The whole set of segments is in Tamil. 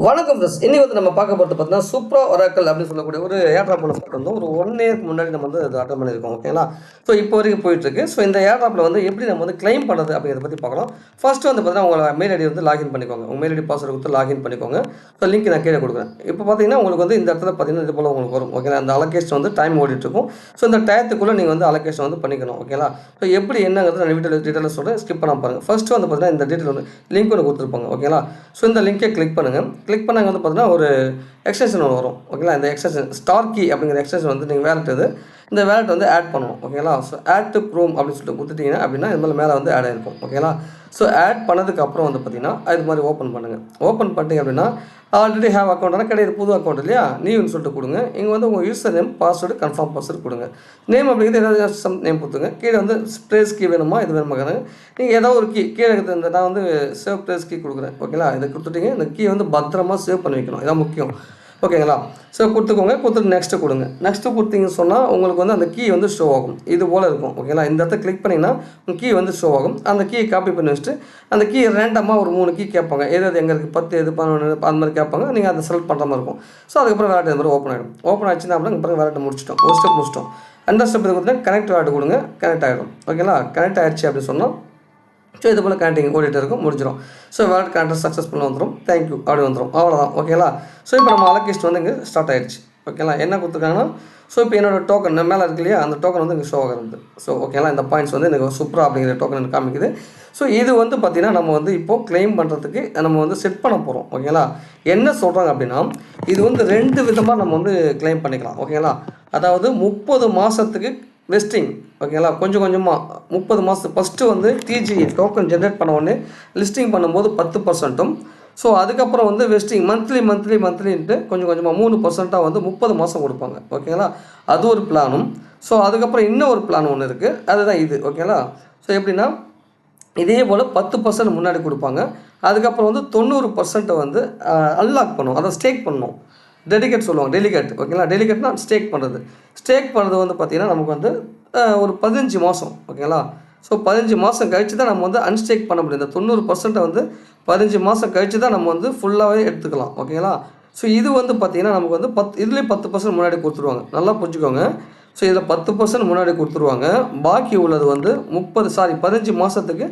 வணக்கம் ஃப்ரெண்ட்ஸ். இன்னைக்கு வந்து நம்ம பார்க்க போகிறது பார்த்தீங்கன்னா சூப்ரா ஒராக்கல் அப்படின்னு சொல்லக்கூடிய ஒரு ஏர்ட்ராப் ஒன்று போட்டிருந்தோம். ஒரு 1 இயர்க்கு முன்னாடி நம்ம வந்து அது அட்டன் பண்ணியிருக்கோம். ஓகேங்களா? ஸோ இப்போ வரைக்கும் போயிட்டுருக்கு. ஸோ இந்த ஏர்ட்ராப்பில் வந்து எப்படி நம்ம வந்து கிளைம் பண்ணுறது அப்படிங்கிறத பற்றி பார்க்கலாம். ஃபர்ஸ்ட் வந்து பார்த்தீங்கன்னா உங்களோட மெயில் ஐடி வந்து லாகின் பண்ணிக்கோங்க. உங்கள் மெயில் ஐடி பாஸ்வேர்டு கொடுத்து லாகின் பண்ணிக்கோங்க. ஸோ லிங்க் நான் கீழே கொடுக்குறேன். இப்போ பார்த்தீங்கன்னா உங்களுக்கு வந்து இந்த இடத்துல பார்த்தீங்கன்னா இது போல் உங்களுக்கு வரும். ஓகேங்களா? அந்த அலோகேஷன் வந்து டைம் ஓடிட்டுருக்கும். ஸோ இந்த டயத்துக்குள்ளே நீங்கள் வந்து அலோகேஷன் வந்து பண்ணிக்கணும். ஓகேங்களா? ஸோ எப்படி என்னங்கிறது நான் டீட்டெயிலாக சொல்கிறேன். ஸ்கிப் பண்ணாமல் பாருங்கள். ஃபர்ஸ்ட் வந்து பார்த்தீங்கன்னா இந்த டீட்டெயில் வந்து லிங்க் ஒன்று கொடுத்துருப்பாங்க. ஓகேங்களா? ஸோ இந்த லிங்கை கிளிக் பண்ணுங்கள். கிளிக் பண்ணாங்க வந்து பார்த்தீங்கன்னா ஒரு எக்ஸ்டென்ஷன் ஒன்று வரும். ஓகேங்களா? இந்த எக்ஸ்டென்ஷன் ஸ்டார் கீ அப்படிங்கிற எக்ஸ்டென்ஷன் வந்து நீங்கள் வேலட் இது இந்த வேலட் வந்து ஆட் பண்ணணும். ஓகேங்களா? ஸோ ஆட் டு க்ரோம் அப்படின்னு சொல்லிட்டு கொடுத்துட்டீங்கன்னா அப்படின்னா இது மேலே வந்து ஆட் ஆகிருக்கும். ஓகேங்களா? ஸோ ஆட் பண்ணதுக்கு அப்புறம் வந்து பார்த்தீங்கன்னா இது மாதிரி ஓப்பன் பண்ணுங்கள். ஓப்பன் பண்ணிட்டீங்க அப்படின்னா ஆல்ரெடி ஹேவ் அக்கௌண்ட்னா கிடையாது, புது அக்கௌண்ட் இல்லையா, நியூன்னு சொல்லிட்டு கொடுங்க. இங்கே வந்து உங்கள் user name password confirm password கொடுங்க. நேம் அப்படிங்கிறது ஏதாவது சம் நேம் கொடுத்துங்க. கீழே வந்து ஸ்ப்ரேஸ் கீ வேணுமா இது வேணுமாங்க நீங்கள் ஏதாவது ஒரு கீ கீழே இந்த நான் வந்து சேவ் ப்ளேஸ் கீ கொடுக்குறேன். ஓகேங்களா? இதை கொடுத்துட்டீங்க. இந்த கீ வந்து பத்திரமா சேவ் பண்ணி வைக்கணும். இதான் முக்கியம். ஓகேங்களா? ஸோ கொடுத்துக்கோங்க. கொடுத்துட்டு நெக்ஸ்ட்டு கொடுங்க. நெக்ஸ்ட்டு கொடுத்தீங்கன்னு சொன்னால் உங்களுக்கு வந்து அந்த கீ வந்து ஷோ ஆகும். இது போல் இருக்கும். ஓகேங்களா? இந்த இடத்த கிளிக் பண்ணிங்கன்னா உங்கள் கீ வந்து ஷோ ஆகும். அந்த கீயை காப்பி பண்ணி வச்சுட்டு அந்த கீ ரேண்டமாக ஒரு 3 கீ கேட்பாங்க. எது எங்கே இருக்குது 10 எது 11 அந்த மாதிரி கேட்பாங்க. நீங்கள் அதை செலக்ட் பண்ணுற மாதிரி இருக்கும். ஸோ அதுக்கப்புறம் வேலட் இது மாதிரி ஓப்பன் ஆகிடும். ஓப்பன் ஆச்சுன்னா அப்படின்னா இங்கே வேலட் முடிச்சிட்டோம். ஒரு ஸ்டெப் முடிச்சிட்டோம். ரெண்டாவது ஸ்டெப் இது கொடுத்தீங்கன்னா கனெக்ட் வேலட் கொடுங்க. கனெக்ட் ஆகிடும். ஓகேங்களா? கனெக்ட் ஆகிடுச்சு அப்படின்னு சொன்னால் ஸோ இது போல் கனெக்டிங் ஓடிட்டு இருக்கும், முடிஞ்சிடும். ஸோ வேலட் கனெக்ட் சக்ஸஸ்ஃபுல்லாக வந்துடும். தேங்க்யூ அப்படி வந்துடும். அவ்வளோதான். ஓகேங்களா? ஸோ இப்போ நம்ம அலோகேஷன் வந்து இங்கே ஸ்டார்ட் ஆகிடுச்சு. ஓகேங்களா? என்ன கொடுத்துருக்காங்கன்னா ஸோ இப்போ என்னோட டோக்கன் மேலே இருக்கு இல்லையா, அந்த டோக்கன் வந்து இங்கே ஷோ ஆகிறது. ஸோ ஓகேங்களா? இந்த பாயிண்ட்ஸ் வந்து எனக்கு சூப்பரா அப்படிங்கிற டோக்கன் எனக்கு காமிக்குது. ஸோ இது வந்து பார்த்திங்கன்னா நம்ம வந்து இப்போது கிளைம் பண்ணுறதுக்கு நம்ம வந்து செட் பண்ண போகிறோம். ஓகேங்களா? என்ன சொல்கிறாங்க அப்படின்னா இது வந்து 2 விதமாக நம்ம வந்து கிளைம் பண்ணிக்கலாம். ஓகேங்களா? அதாவது 30 மாதத்துக்கு வெஸ்டிங். ஓகேங்களா? கொஞ்சம் கொஞ்சமாக 30 மாதத்துக்கு ஃபஸ்ட்டு வந்து டிஜி டோக்கன் ஜென்ரேட் பண்ண உடனே லிஸ்டிங் பண்ணும்போது 10%. ஸோ அதுக்கப்புறம் வந்து வெஸ்டிங் மந்த்லின்ட்டு கொஞ்சம் கொஞ்சமாக 3% வந்து 30 மாதம் கொடுப்பாங்க. ஓகேங்களா? அது ஒரு பிளானும். ஸோ அதுக்கப்புறம் இன்னும் ஒரு பிளான் ஒன்று இருக்குது, அதுதான் இது. ஓகேங்களா? ஸோ எப்படின்னா இதே போல் 10% முன்னாடி கொடுப்பாங்க. அதுக்கப்புறம் வந்து 90% வந்து அன்லாக் பண்ணும், அதை ஸ்டேக் பண்ணணும். டெலிகேட் சொல்லுவாங்க. டெலிகேட். ஓகேங்களா? டெலிகேட்னா ஸ்டேக் பண்ணுறது. ஸ்டேக் பண்ணுறது வந்து பார்த்திங்கன்னா நமக்கு வந்து ஒரு 15 மாதம். ஓகேங்களா? ஸோ 15 மாதம் கழித்து தான் நம்ம வந்து அன்ஸ்டேக் பண்ண முடியும். இந்த 90% வந்து 15 மாதம் கழித்து தான் நம்ம வந்து ஃபுல்லாகவே எடுத்துக்கலாம். ஓகேங்களா? ஸோ இது வந்து பார்த்திங்கன்னா நமக்கு வந்து இதுலேயும் 10% முன்னாடி கொடுத்துருவாங்க. நல்லா புரிஞ்சுக்கோங்க. ஸோ இதில் 10% முன்னாடி கொடுத்துருவாங்க. பாக்கி உள்ளது வந்து 15 மாதத்துக்கு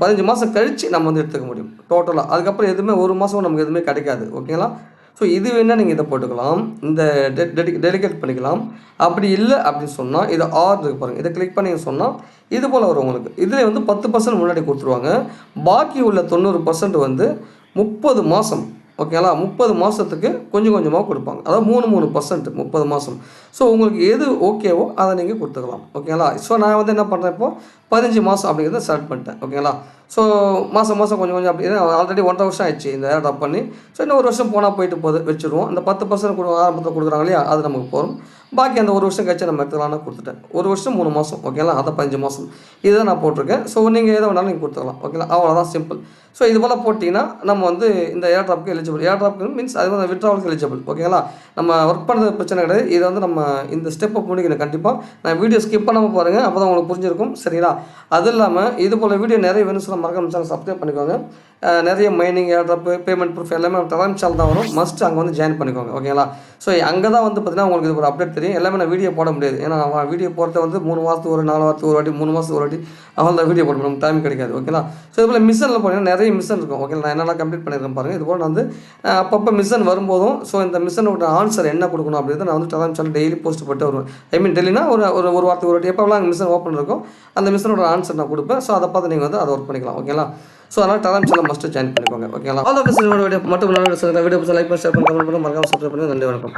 15 மாதம் கழித்து நம்ம வந்து எடுத்துக்க முடியும் டோட்டலாக. அதுக்கப்புறம் எதுவுமே ஒரு மாதம் நமக்கு எதுவுமே கிடைக்காது. ஓகேங்களா? ஸோ இது வேணால் நீங்கள் இதை போட்டுக்கலாம், இந்த டெலிகேட் பண்ணிக்கலாம். அப்படி இல்லை அப்படின்னு சொன்னால் இதை இருக்கு பாருங்கள், இதை கிளிக் பண்ணி சொன்னால் இது போல் வரும் உங்களுக்கு. இதில் வந்து 10% முன்னாடி கொடுத்துருவாங்க. பாக்கி உள்ள 90% வந்து 30 மாதம். ஓகேங்களா? 30 மாதத்துக்கு கொஞ்சம் கொஞ்சமாக கொடுப்பாங்க. அதாவது 3% 30 மாதம். ஸோ உங்களுக்கு எது ஓகேவோ அதை நீங்கள் கொடுத்துக்கலாம். ஓகேங்களா? ஸோ நான் வந்து என்ன பண்ணுறேன், இப்போது 15 மாதம் அப்படிங்கிறத செலக்ட் பண்ணிட்டேன். ஓகேங்களா? ஸோ மாதம் கொஞ்சம் கொஞ்சம் அப்படி ஆல்ரெடி 1.5 வருஷம் ஆயிடுச்சு இந்த ஏர்ட்ராப் பண்ணி. ஸோ இன்னும் 1 வருஷம் போனால் போயிட்டு போகுது, வச்சுருவோம். இந்த 10% ஆரம்பத்தில் கொடுக்குறாங்க இல்லையா, அது நமக்கு போகும். பாக்கி அந்த 1 வருஷம் கழிச்சு நம்ம எடுத்துக்கலாம்னு கொடுத்துட்டேன். 1 வருஷம் 3 மாதம். ஓகேங்களா? அதை 15 மாதம் இதுதான் நான் போட்டிருக்கேன். ஸோ நீங்கள் எதை வேணாலும் நீங்கள் கொடுத்துக்கலாம். ஓகேங்களா? அவ்வளோதான், சிம்பிள். ஸோ இது போல் போட்டிங்கன்னா நம்ம வந்து இந்த ஏர்ட்ராப்க்கு எலிஜிபிள். ஏர்ட்ராப்க்கு மீன்ஸ் அது வந்து விட்ராவலுக்கு எலிஜிபிள். ஓகேங்களா? நம்ம ஒர்க் பண்ணுறது பிரச்சனை கிடையாது. இதை வந்து நம்ம இந்த ஸ்டெப்பை முடிக்கணும் கண்டிப்பாக. நான் வீடியோ ஸ்கிப் பண்ணாமல் பாருங்கள், அப்போ தான் உங்களுக்கு புரிஞ்சிருக்கும். சரிங்களா? அது இல்லாமல் இது போல் வீடியோ நிறைய வேணும் சொல்ல மறக்காம சேனல் சப்ஸ்கிரைப் பண்ணிக்கோங்க. நிறைய மைனிங் ஏர்ட்ராப் பேமெண்ட் ப்ரூஃப் எல்லாமே டெலகிராம் சேனல் தான் வரும். மஸ்ட் அங்கே வந்து ஜாயின் பண்ணிக்கோங்க. ஓகேங்களா? ஸோ அங்கே தான் வந்து பார்த்தீங்கன்னா உங்களுக்கு இது ஒரு அப்டேட் தெரியும். எல்லாமே நான் வீடியோ போட முடியாது. ஏன்னா வீடியோ போடுறது வந்து 3 மாதத்துக்கு ஒரு 4 வாரத்துக்கு ஒரு வாட்டி 3 மாதத்துக்கு ஒரு வாட்டி அவள் தான் வீடியோ போட முடியும், டைம் கிடைக்காது. ஓகேங்களா? ஸோ இது போல் மிஷனில் போனீங்கன்னா நிறைய மிஷன் இருக்கும். ஓகே, நான் என்னெல்லாம் கம்ப்ளீட் பண்ணியிருக்கேன் பாருங்கள். இது போல் நான் வந்து அப்பப்போ மிஷன் வரும்போதும் ஸோ இந்த மிஷனோட ஆன்சர் என்ன கொடுக்கணும் அப்படின்றத நான் வந்து டெலகிராம் சேனல் டெய்லி போஸ்ட் போட்டு வருவேன். ஐ மீன் டெய்லினா ஒரு வாரத்துக்கு ஒரு வாட்டி எப்போலாம் அங்கே மிஷன் ஓப்பன் இருக்கும் அந்த மிஷனோட ஆன்சர் நான் கொடுப்பேன். ஸோ அதை பார்த்து நீங்கள் வந்து அதை ஒர்க் பண்ணிக்கலாம். ஓகேங்களா? ஸோ அதனால் டெலகிராம் சேனல் மஸ்ட்டு ஜாயின் பண்ணிக்கோங்க. ஓகேங்களா? ஆல் ஆஃப் வீடியோ மட்டும் வீடியோ லைக் பண்ணி ஷேர் பண்ணி கமெண்ட் பண்ணி மறக்காம சப்ஸ்கிரைப் பண்ணி நன்றி, வணக்கம்.